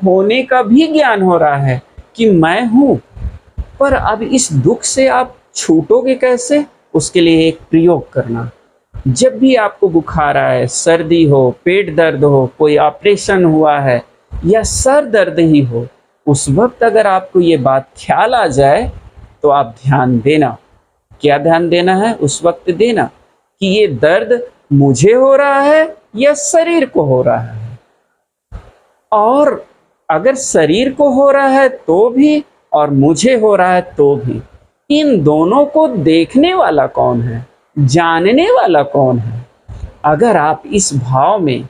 होने का भी ज्ञान हो रहा है कि मैं हूँ। पर अब इस दुख से आप छूटोगे कैसे? उसके लिए एक प्रयोग करना। जब भी आपको बुखार आए, सर्दी हो, पेट दर्द हो, कोई ऑपरेशन हुआ है या सर दर्द ही हो, उस वक़्त अगर आपको ये बात ख़्याल आ जाए तो आप ध्यान देना। क्या ध्यान देना है? उस वक़्त देना कि ये दर्द मुझे हो रहा है या शरीर को हो रहा है? और अगर शरीर को हो रहा है तो भी और मुझे हो रहा है तो भी, इन दोनों को देखने वाला कौन है? जानने वाला कौन है? अगर आप इस भाव में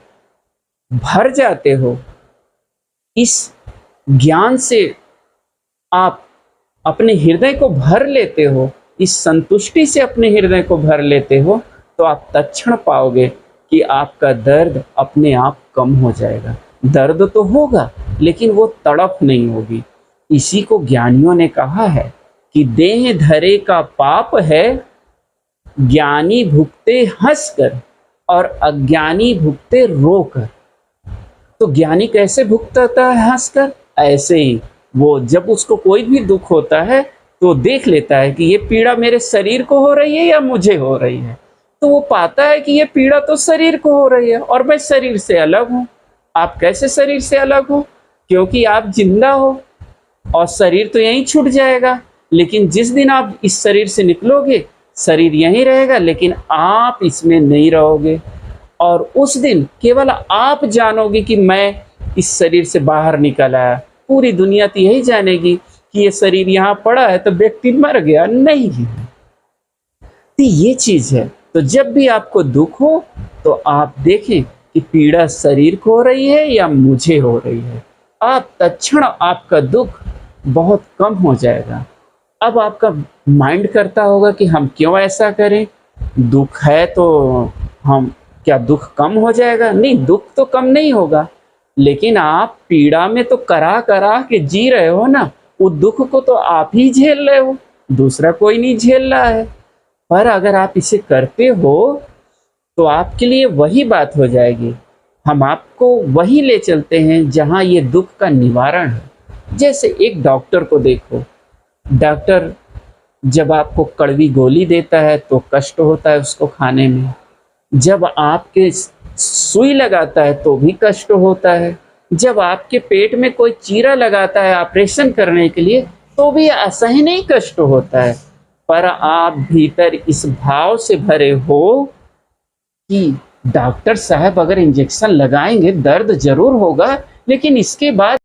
भर जाते हो, इस ज्ञान से आप अपने हृदय को भर लेते हो, इस संतुष्टि से अपने हृदय को भर लेते हो, तो आप तत्क्षण पाओगे कि आपका दर्द अपने आप कम हो जाएगा। दर्द तो होगा, लेकिन वो तड़प नहीं होगी। इसी को ज्ञानियों ने कहा है कि देह धरे का पाप है, ज्ञानी भुगते हंसकर और अज्ञानी भुगते रोकर। तो ज्ञानी कैसे भुगतता है? हंसकर। ऐसे ही वो जब उसको कोई भी दुख होता है तो देख लेता है कि ये पीड़ा मेरे शरीर को हो रही है या मुझे हो रही है। तो वो पाता है कि ये पीड़ा तो शरीर को हो रही है और मैं शरीर से अलग हूँ। आप कैसे शरीर से अलग हो? क्योंकि आप जिंदा हो और शरीर तो यहीं छूट जाएगा। लेकिन जिस दिन आप इस शरीर से निकलोगे, शरीर यहीं रहेगा, लेकिन आप इसमें नहीं रहोगे। और उस दिन केवल आप जानोगे कि मैं इस शरीर से बाहर निकल आया। पूरी दुनिया तो यही जानेगी कि ये शरीर यहाँ पड़ा है तो व्यक्ति मर गया नहीं है। तो ये चीज़ है। तो जब भी आपको दुख हो तो आप देखें कि पीड़ा शरीर को हो रही है या मुझे हो रही है। आप तत्क्षण आपका दुख बहुत कम हो जाएगा। अब आपका माइंड करता होगा कि हम क्यों ऐसा करें? दुख है तो हम क्या दुख कम हो जाएगा? नहीं, दुख तो कम नहीं होगा, लेकिन आप पीड़ा में तो करा करा के जी रहे हो ना। वो दुख को तो आप ही झेल रहे हो, दूसरा कोई नहीं झेल रहा है। पर अगर आप इसे करते हो तो आपके लिए वही बात हो जाएगी। हम आपको वही ले चलते हैं जहाँ ये दुख का निवारण है। जैसे एक डॉक्टर को देखो, डॉक्टर जब आपको कड़वी गोली देता है तो कष्ट होता है उसको खाने में। जब आपके सुई लगाता है तो भी कष्ट होता है। जब आपके पेट में कोई चीरा लगाता है ऑपरेशन करने के लिए तो भी असहनीय कष्ट होता है। पर आप भीतर इस भाव से भरे हो कि डॉक्टर साहब अगर इंजेक्शन लगाएंगे दर्द जरूर होगा, लेकिन इसके बाद